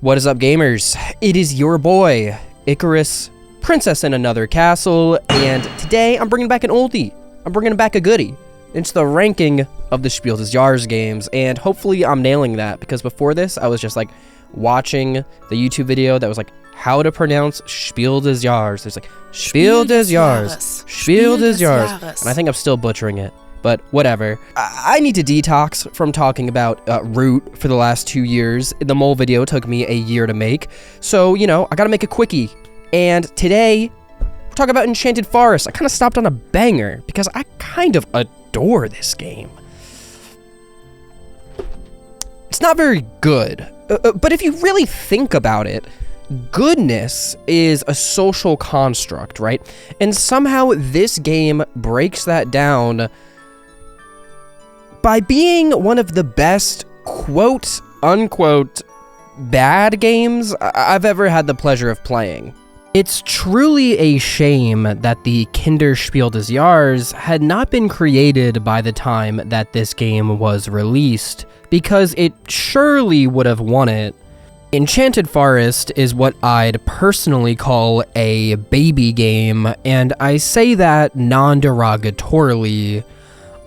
What is up, gamers? It is your boy, Icarus, Princess in Another Castle, and today I'm bringing back an oldie. I'm bringing back a goodie. It's the ranking of the Spiel des Jahres games, and hopefully I'm nailing that, because before this, I was just like watching the YouTube video that was like, how to pronounce Spiel des Jahres. There's like, Spiel des Jahres, Spiel des Jahres, and I think I'm still butchering it. But whatever. I need to detox from talking about Root for the last 2 years. The mole video took me a year to make. So, you know, I gotta make a quickie. And today, we're talking about Enchanted Forest. I kind of stopped on a banger because I kind of adore this game. It's not very good. But if you really think about it, goodness is a social construct, right? And somehow this game breaks that down by being one of the best, quote-unquote, bad games I've ever had the pleasure of playing. It's truly a shame that the Kinderspiel des Jahres had not been created by the time that this game was released, because it surely would have won it. Enchanted Forest is what I'd personally call a baby game, and I say that non-derogatorily.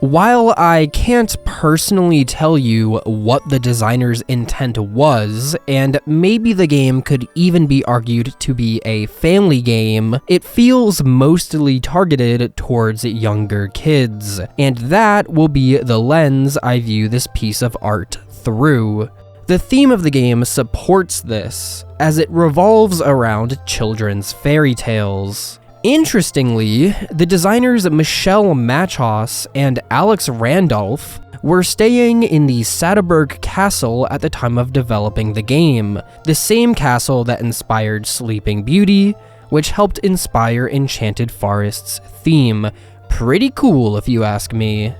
While I can't personally tell you what the designer's intent was, and maybe the game could even be argued to be a family game, it feels mostly targeted towards younger kids, and that will be the lens I view this piece of art through. The theme of the game supports this, as it revolves around children's fairy tales. Interestingly, the designers Michelle Machos and Alex Randolph were staying in the Satterberg Castle at the time of developing the game, the same castle that inspired Sleeping Beauty, which helped inspire Enchanted Forest's theme. Pretty cool, if you ask me.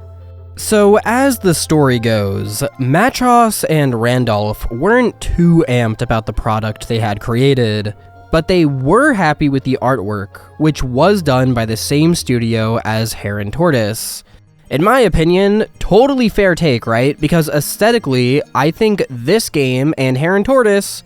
So, as the story goes, Machos and Randolph weren't too amped about the product they had created, but they were happy with the artwork, which was done by the same studio as Hare and Tortoise. In my opinion, totally fair take, right? Because aesthetically, I think this game and Hare and Tortoise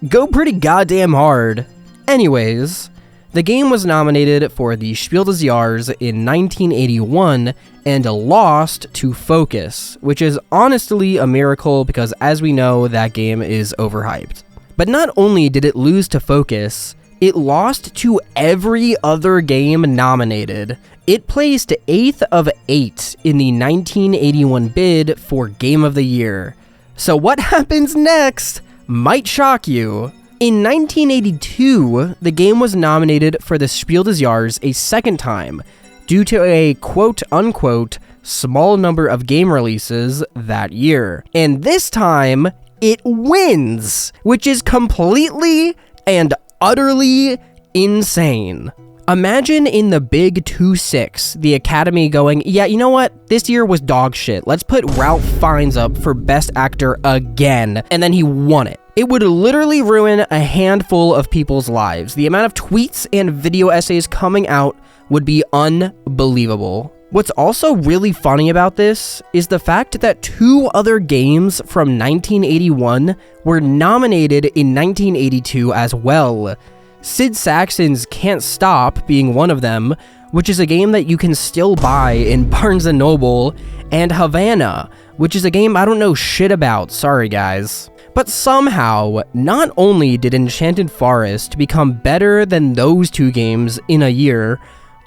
go pretty goddamn hard. Anyways, the game was nominated for the Spiel des Jahres in 1981 and lost to Focus, which is honestly a miracle because, as we know, that game is overhyped. But not only did it lose to Focus, it lost to every other game nominated. It placed 8th of 8 in the 1981 bid for Game of the Year. So what happens next might shock you. In 1982, the game was nominated for the Spiel des Jahres a second time, due to a quote-unquote small number of game releases that year. And this time, it wins, which is completely and utterly insane. Imagine in the Big 2-6, the Academy going, yeah, you know what? This year was dog shit. Let's put Ralph Fiennes up for Best Actor again. And then he won it. It would literally ruin a handful of people's lives. The amount of tweets and video essays coming out would be unbelievable. What's also really funny about this is the fact that 2 other games from 1981 were nominated in 1982 as well. Sid Sackson's Can't Stop being one of them, which is a game that you can still buy in Barnes & Noble, and Havana, which is a game I don't know shit about, sorry guys. But somehow, not only did Enchanted Forest become better than those 2 games in a year,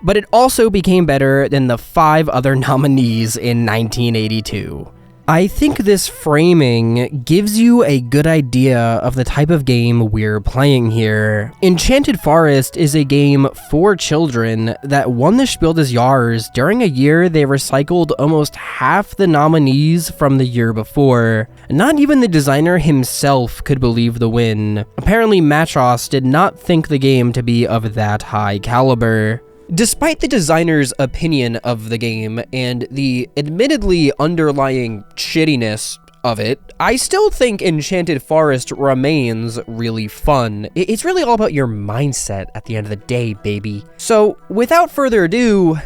but it also became better than the 5 other nominees in 1982. I think this framing gives you a good idea of the type of game we're playing here. Enchanted Forest is a game for children that won the Spiel des Jahres during a year they recycled almost half the nominees from the year before. Not even the designer himself could believe the win. Apparently Machos did not think the game to be of that high caliber. Despite the designer's opinion of the game and the admittedly underlying shittiness of it, I still think Enchanted Forest remains really fun. It's really all about your mindset at the end of the day, baby. So, without further ado,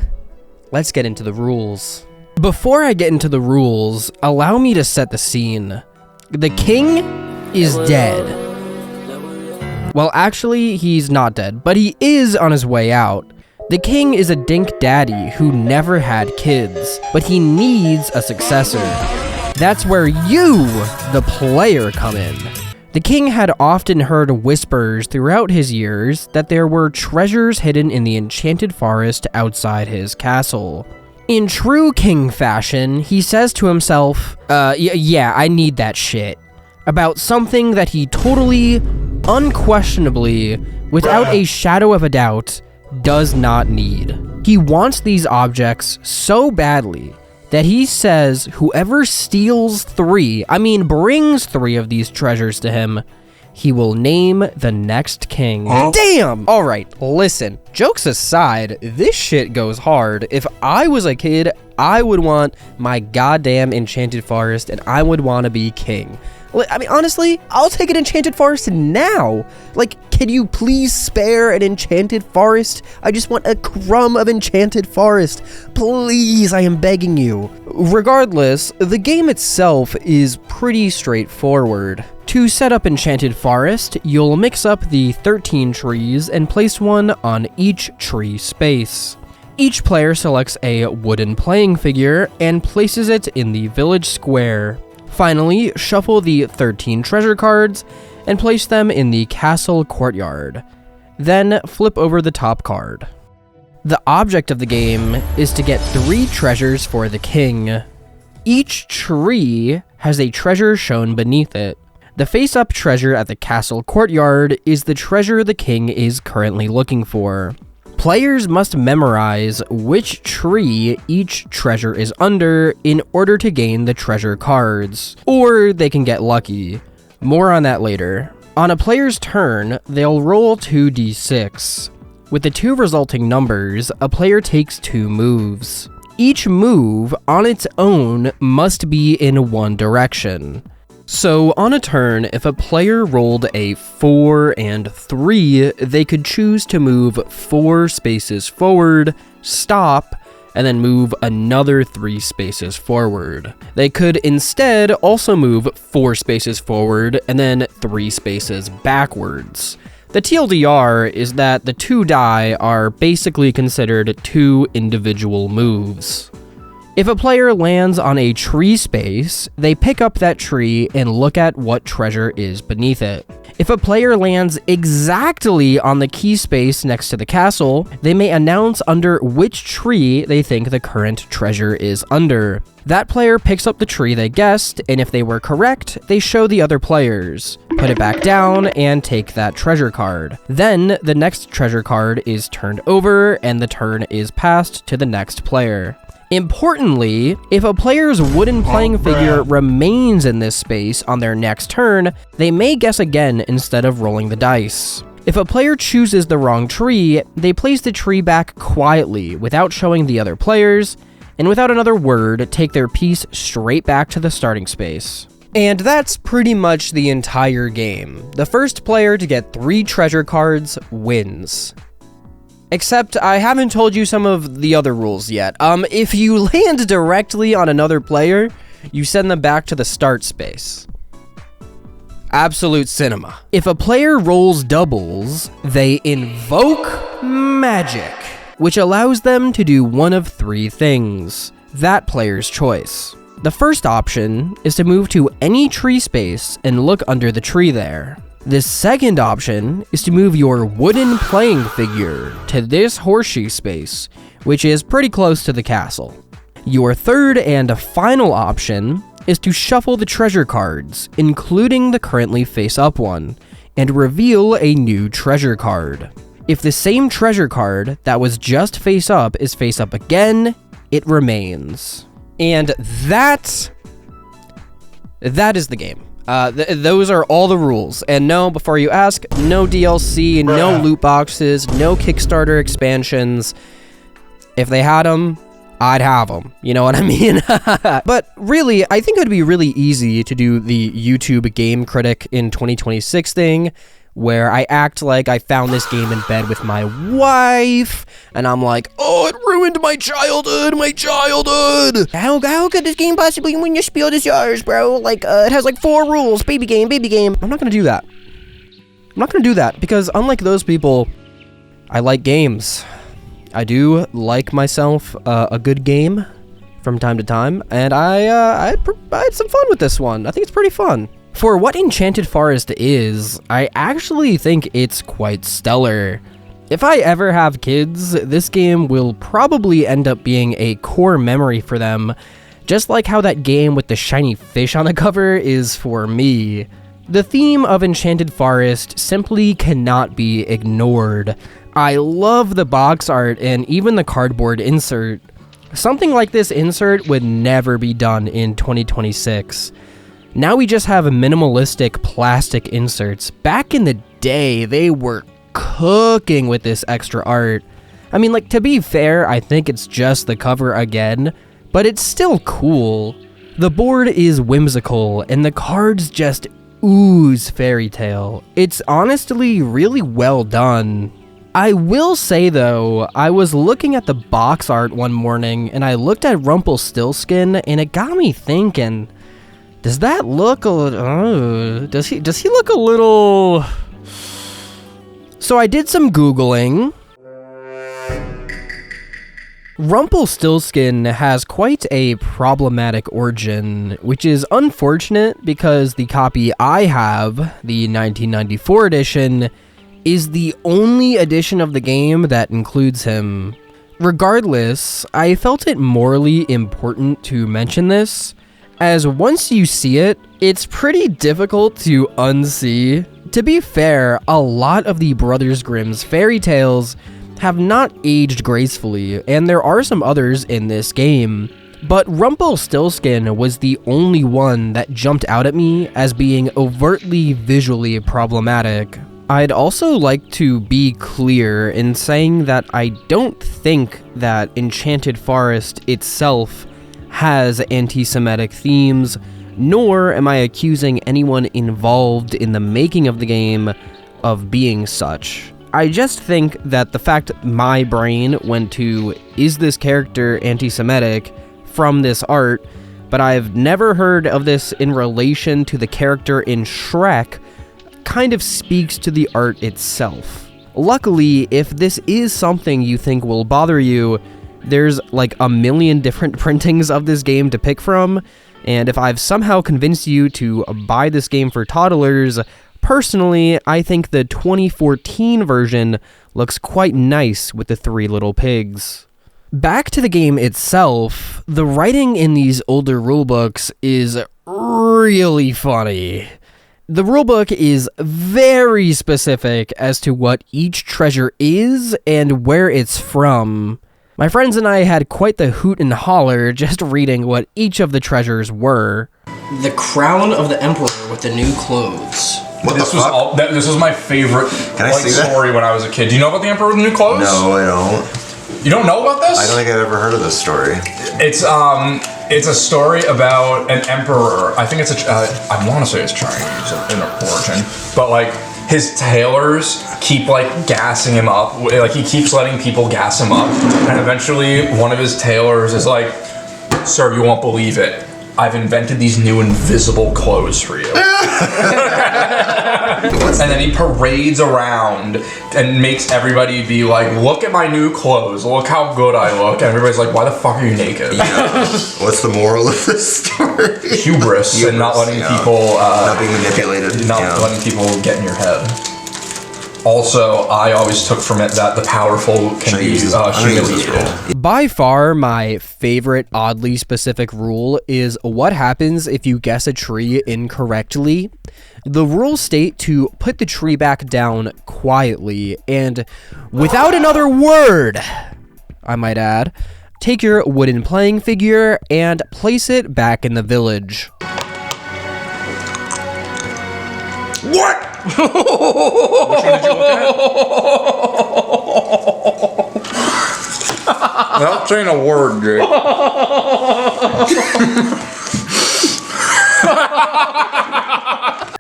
let's get into the rules. Before I get into the rules, allow me to set the scene. The king is dead. Well, actually, he's not dead, but he is on his way out. The king is a dink daddy who never had kids, but he needs a successor. That's where you, the player, come in. The king had often heard whispers throughout his years that there were treasures hidden in the enchanted forest outside his castle. In true king fashion, he says to himself, yeah, I need that shit. About something that he totally, unquestionably, without a shadow of a doubt, does not need. He wants these objects so badly that he says whoever steals brings 3 of these treasures to him, he will name the next king. Damn! Alright, listen, jokes aside, this shit goes hard. If I was a kid, I would want my goddamn enchanted forest and I would want to be king. I mean, honestly, I'll take an enchanted forest now. Like, can you please spare an enchanted forest? I just want a crumb of enchanted forest. Please, I am begging you. Regardless, the game itself is pretty straightforward. To set up Enchanted Forest, you'll mix up the 13 trees and place one on each tree space. Each player selects a wooden playing figure and places it in the village square. Finally, shuffle the 13 treasure cards and place them in the castle courtyard. Then flip over the top card. The object of the game is to get 3 treasures for the king. Each tree has a treasure shown beneath it. The face-up treasure at the castle courtyard is the treasure the king is currently looking for. Players must memorize which tree each treasure is under in order to gain the treasure cards, or they can get lucky. More on that later. On a player's turn, they'll roll 2d6. With the 2 resulting numbers, a player takes 2 moves. Each move on its own must be in one direction. So on a turn, if a player rolled a 4 and 3, they could choose to move 4 spaces forward, stop, and then move another 3 spaces forward. They could instead also move 4 spaces forward and then 3 spaces backwards. The TLDR is that the 2 die are basically considered 2 individual moves. If a player lands on a tree space, they pick up that tree and look at what treasure is beneath it. If a player lands exactly on the key space next to the castle, they may announce under which tree they think the current treasure is under. That player picks up the tree they guessed, and if they were correct, they show the other players, put it back down, and take that treasure card. Then, the next treasure card is turned over, and the turn is passed to the next player. Importantly, if a player's wooden playing figure remains in this space on their next turn, they may guess again instead of rolling the dice. If a player chooses the wrong tree, they place the tree back quietly without showing the other players, and without another word, take their piece straight back to the starting space. And that's pretty much the entire game. The first player to get 3 treasure cards wins. Except I haven't told you some of the other rules yet. If you land directly on another player, you send them back to the start space. Absolute cinema. If a player rolls doubles, they invoke magic, which allows them to do one of 3 things. That player's choice. The first option is to move to any tree space and look under the tree there. The second option is to move your wooden playing figure to this horseshoe space, which is pretty close to the castle. Your third and final option is to shuffle the treasure cards, including the currently face-up one, and reveal a new treasure card. If the same treasure card that was just face-up is face-up again, it remains. And that is the game. Those are all the rules. And no, before you ask, no DLC, no loot boxes, no Kickstarter expansions. If they had them, I'd have them. You know what I mean? But really, I think it would be really easy to do the YouTube Game Critic in 2026 thing, where I act like I found this game in bed with my wife, and I'm like, oh, it ruined my childhood! How could this game possibly win your Spiel des Jahres, bro? Like, it has like 4 rules, baby game. I'm not gonna do that. I'm not going to do that because unlike those people, I like games. I do like myself a good game from time to time, and I had some fun with this one. I think it's pretty fun. For what Enchanted Forest is, I actually think it's quite stellar. If I ever have kids, this game will probably end up being a core memory for them, just like how that game with the shiny fish on the cover is for me. The theme of Enchanted Forest simply cannot be ignored. I love the box art and even the cardboard insert. Something like this insert would never be done in 2026. Now we just have minimalistic plastic inserts. Back in the day, they were cooking with this extra art. I mean, like, to be fair, I think it's just the cover again, but it's still cool. The board is whimsical, and the cards just ooze fairy tale. It's honestly really well done. I will say though, I was looking at the box art one morning, and I looked at Rumpelstiltskin, and it got me thinking, does that look a little... does he look a little... So I did some Googling. Rumpelstiltskin has quite a problematic origin, which is unfortunate because the copy I have, the 1994 edition, is the only edition of the game that includes him. Regardless, I felt it morally important to mention this, as once you see it, it's pretty difficult to unsee. To be fair, a lot of the Brothers Grimm's fairy tales have not aged gracefully, and there are some others in this game, but Rumpelstiltskin was the only one that jumped out at me as being overtly visually problematic. I'd also like to be clear in saying that I don't think that Enchanted Forest itself has anti-Semitic themes, nor am I accusing anyone involved in the making of the game of being such. I just think that the fact my brain went to, is this character anti-Semitic, from this art, but I've never heard of this in relation to the character in Shrek, kind of speaks to the art itself. Luckily, if this is something you think will bother you, there's like a million different printings of this game to pick from, and if I've somehow convinced you to buy this game for toddlers, personally, I think the 2014 version looks quite nice with the 3 little pigs. Back to the game itself, the writing in these older rulebooks is really funny. The rulebook is very specific as to what each treasure is and where it's from. My friends and I had quite the hoot and holler just reading what each of the treasures were. The crown of the emperor with the new clothes. This was my favorite story when I was a kid. Do you know about the emperor with the new clothes? No, I don't. You don't know about this? I don't think I've ever heard of this story. It's a story about an emperor. I think it's I want to say it's Chinese in origin, but like his tailors keep like gassing him up. Like he keeps letting people gas him up, and eventually one of his tailors is like, "Sir, you won't believe it. I've invented these new invisible clothes for you." And then he parades around and makes everybody be like, "Look at my new clothes. Look how good I look." And everybody's like, "Why the fuck are you naked?" Yeah. What's the moral of this story? Hubris and not letting people... not being manipulated. Not letting people get in your head. Also, I always took from it that the powerful can be humiliated. By far, my favorite oddly specific rule is what happens if you guess a tree incorrectly. The rules state to put the tree back down quietly and without another word, I might add, take your wooden playing figure and place it back in the village. What? Which one did you look at? Without saying a word, Jake.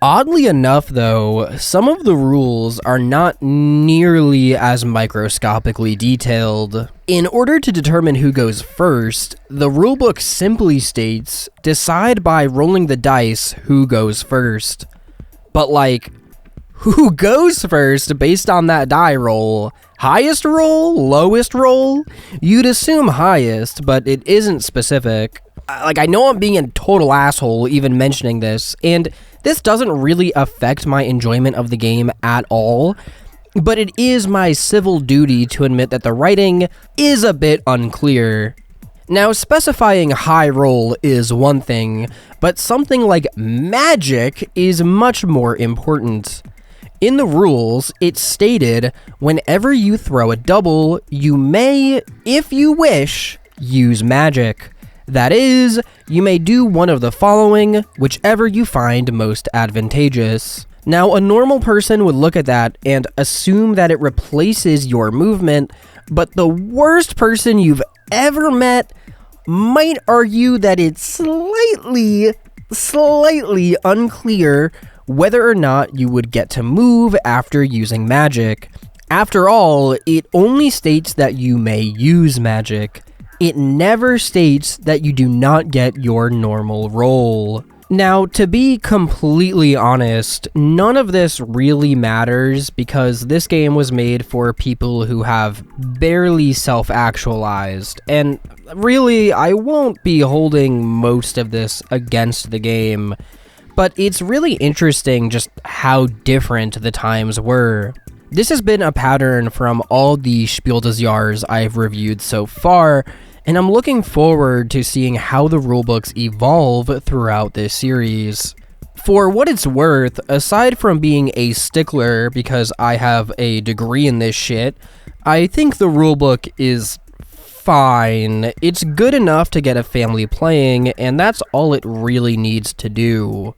Oddly enough, though, some of the rules are not nearly as microscopically detailed. In order to determine who goes first, the rulebook simply states, decide by rolling the dice who goes first. But like, Who goes first based on that die roll? Highest roll? Lowest roll? You'd assume highest, but it isn't specific. Like, I know I'm being a total asshole even mentioning this, and this doesn't really affect my enjoyment of the game at all, but it is my civil duty to admit that the writing is a bit unclear. Now, specifying high roll is one thing, but something like magic is much more important. In the rules, it's stated, whenever you throw a double, you may, if you wish, use magic. That is, you may do one of the following, whichever you find most advantageous. Now, a normal person would look at that and assume that it replaces your movement, but the worst person you've ever met might argue that it's slightly unclear whether or not you would get to move after using magic. After all, it only states that you may use magic. It never states that you do not get your normal roll. Now, to be completely honest, none of this really matters because this game was made for people who have barely self-actualized, and really, I won't be holding most of this against the game, but it's really interesting just how different the times were. This has been a pattern from all the Spiel des Jahres I've reviewed so far, and I'm looking forward to seeing how the rulebooks evolve throughout this series. For what it's worth, aside from being a stickler because I have a degree in this shit, I think the rulebook is fine. It's good enough to get a family playing, and that's all it really needs to do.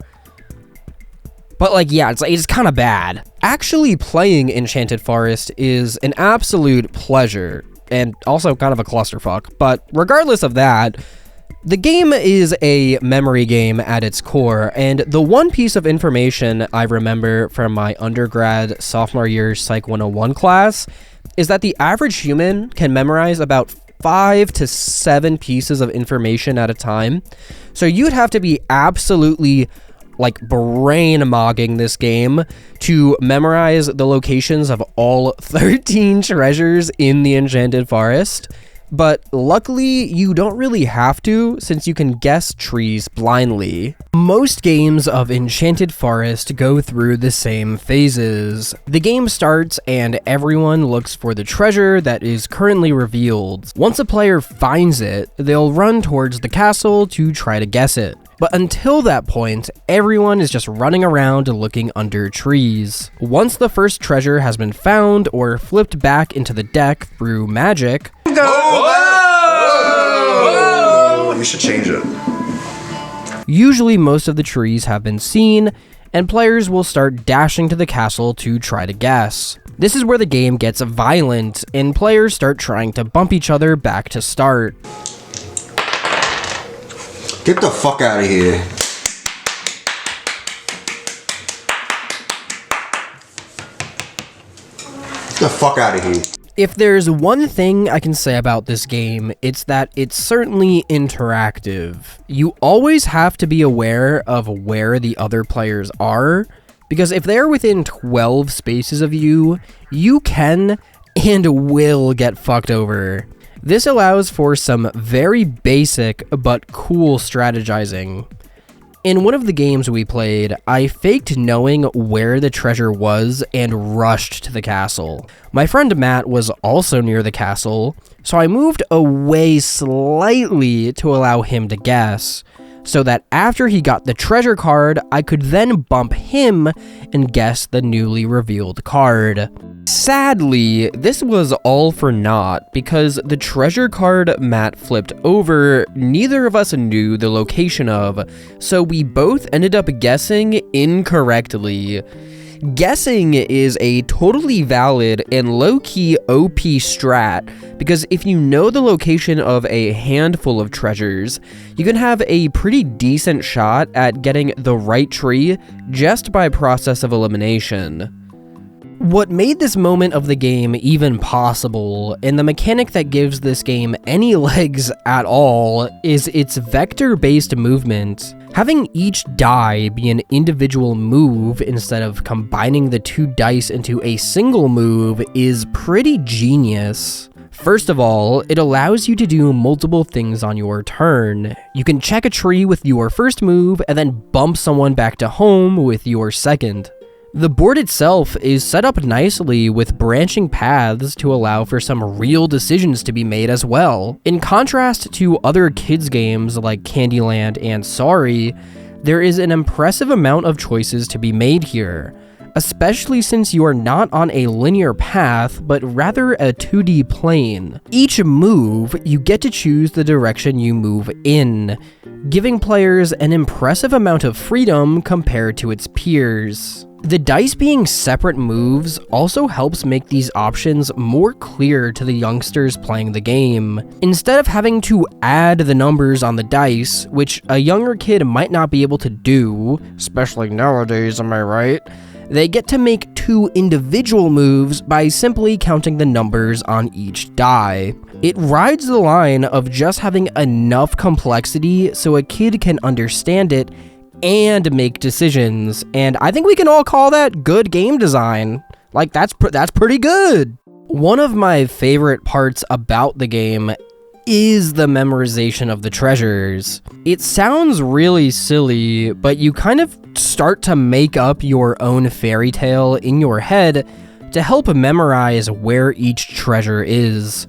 But like, yeah, it's kind of bad. Actually playing Enchanted Forest is an absolute pleasure, and also kind of a clusterfuck, but regardless of that, the game is a memory game at its core, and the one piece of information I remember from my undergrad sophomore year Psych 101 class is that the average human can memorize about 5 to 7 pieces of information at a time, so you'd have to be absolutely like brain-mogging this game to memorize the locations of all 13 treasures in the Enchanted Forest. But luckily, you don't really have to, since you can guess trees blindly. Most games of Enchanted Forest go through the same phases. The game starts and everyone looks for the treasure that is currently revealed. Once a player finds it, they'll run towards the castle to try to guess it. But until that point, everyone is just running around looking under trees. Once the first treasure has been found or flipped back into the deck through magic, Whoa! We should change it. Usually most of the trees have been seen, and players will start dashing to the castle to try to guess. This is where the game gets violent, and players start trying to bump each other back to start. Get the fuck out of here. Get the fuck out of here. If there's one thing I can say about this game, it's that it's certainly interactive. You always have to be aware of where the other players are, because if they're within 12 spaces of you, you can and will get fucked over. This allows for some very basic but cool strategizing. In one of the games we played, I faked knowing where the treasure was and rushed to the castle. My friend Matt was also near the castle, so I moved away slightly to allow him to guess, so that after he got the treasure card, I could then bump him and guess the newly revealed card. Sadly, this was all for naught, because the treasure card Matt flipped over, neither of us knew the location of, so we both ended up guessing incorrectly. Guessing is a totally valid and low-key OP strat, because if you know the location of a handful of treasures, you can have a pretty decent shot at getting the right tree just by process of elimination. What made this moment of the game even possible, and the mechanic that gives this game any legs at all, is its vector-based movement. Having each die be an individual move instead of combining the 2 dice into a single move is pretty genius. First of all, it allows you to do multiple things on your turn. You can check a tree with your first move and then bump someone back to home with your second. The board itself is set up nicely with branching paths to allow for some real decisions to be made as well. In contrast to other kids games like Candyland and Sorry, there is an impressive amount of choices to be made here, especially since you are not on a linear path, but rather a 2D plane. Each move, you get to choose the direction you move in, giving players an impressive amount of freedom compared to its peers. The dice being separate moves also helps make these options more clear to the youngsters playing the game. Instead of having to add the numbers on the dice, which a younger kid might not be able to do, especially nowadays, am I right? They get to make 2 individual moves by simply counting the numbers on each die. It rides the line of just having enough complexity so a kid can understand it and make decisions, and I think we can all call that good game design. Like, that's pretty good. One of my favorite parts about the game is the memorization of the treasures. It sounds really silly, but you kind of start to make up your own fairy tale in your head to help memorize where each treasure is.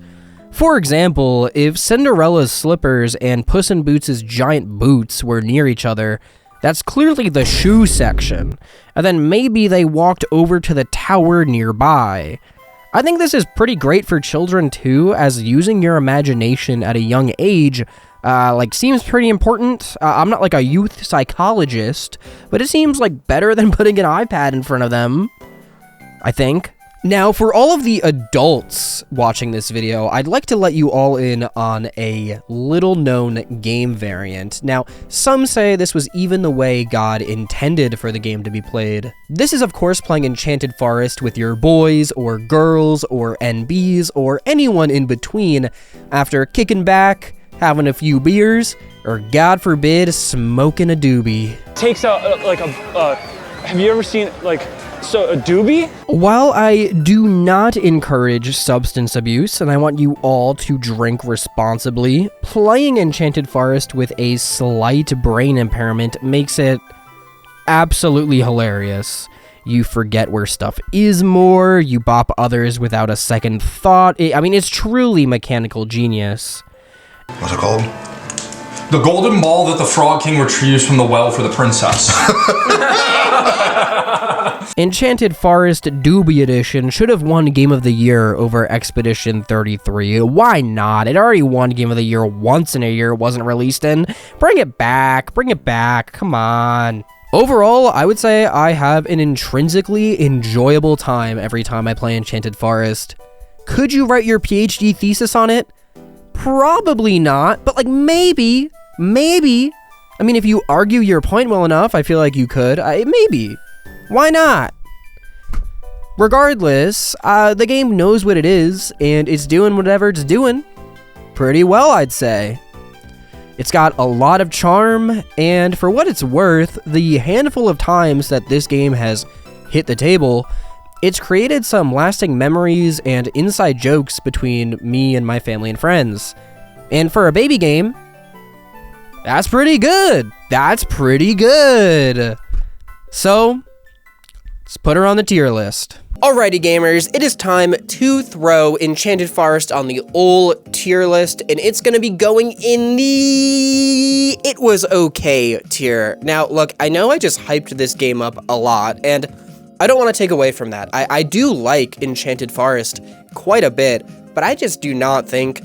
For example, if Cinderella's slippers and Puss in Boots' giant boots were near each other, that's clearly the shoe section, and then maybe they walked over to the tower nearby. I think this is pretty great for children too, as using your imagination at a young age, seems pretty important. I'm not like a youth psychologist, but it seems like better than putting an iPad in front of them, I think. Now, for all of the adults watching this video, I'd like to let you all in on a little-known game variant. Now, some say this was even the way God intended for the game to be played. This is, of course, playing Enchanted Forest with your boys, or girls, or NBs, or anyone in between, after kicking back, having a few beers, or, God forbid, smoking a doobie. Takes have you ever seen, a doobie? While I do not encourage substance abuse, and I want you all to drink responsibly, playing Enchanted Forest with a slight brain impairment makes it absolutely hilarious. You forget where stuff is more, you bop others without a second thought. It's truly mechanical genius. What's it called? The golden ball that the Frog King retrieves from the well for the princess. Enchanted Forest Doobie Edition should have won Game of the Year over Expedition 33. Why not? It already won Game of the Year once in a year it wasn't released in. Bring it back, come on. Overall, I would say I have an intrinsically enjoyable time every time I play Enchanted Forest. Could you write your PhD thesis on it? Probably not, but maybe. If you argue your point well enough, I feel like you could. Maybe. Why not? Regardless, the game knows what it is, and it's doing whatever it's doing pretty well, I'd say. It's got a lot of charm, and for what it's worth, the handful of times that this game has hit the table, it's created some lasting memories and inside jokes between me and my family and friends. And for a baby game, that's pretty good. So, let's put her on the tier list. Alrighty gamers, it is time to throw Enchanted Forest on the old tier list, and it's gonna be going in the it was okay tier. Now look, I know I just hyped this game up a lot, and I don't want to take away from that. I do like Enchanted Forest quite a bit, but I just do not think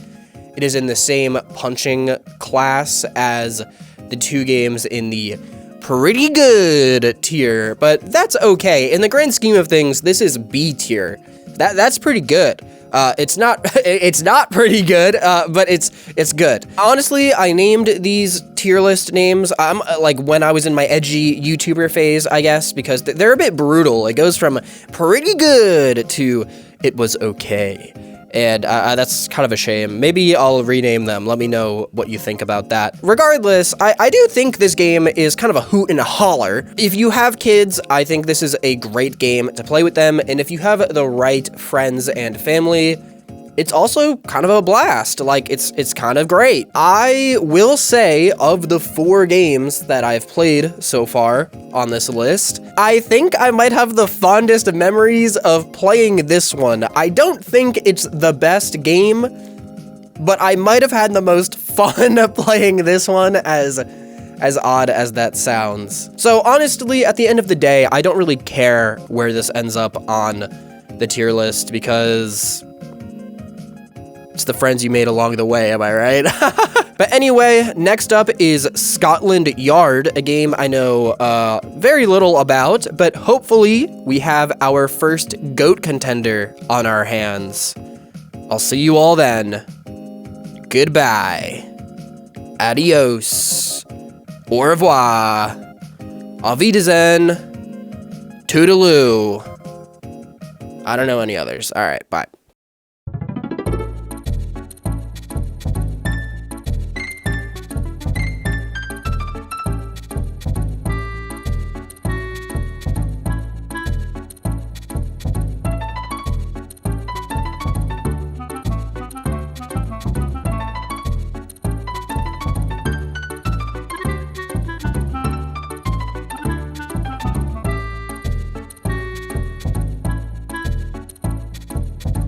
it is in the same punching class as the 2 games in the pretty good tier, but that's okay. In the grand scheme of things, this is B tier. That's pretty good. It's not it's not pretty good, but it's good. Honestly, I named these tier list names like when I was in my edgy YouTuber phase, I guess, because they're a bit brutal. It goes from pretty good to it was okay. And that's kind of a shame. Maybe I'll rename them. Let me know what you think about that. Regardless, I do think this game is kind of a hoot and a holler. If you have kids, I think this is a great game to play with them. And if you have the right friends and family, it's also kind of a blast. Like, it's kind of great. I will say, of the 4 games that I've played so far on this list, I think I might have the fondest memories of playing this one. I don't think it's the best game, but I might have had the most fun playing this one, as odd as that sounds. So honestly, at the end of the day, I don't really care where this ends up on the tier list, because it's the friends you made along the way, am I right? But anyway, next up is Scotland Yard, a game I know very little about, but hopefully we have our first GOAT contender on our hands. I'll see you all then. Goodbye. Adios. Au revoir. Auf Wiedersehen. Toodaloo. I don't know any others. All right, bye.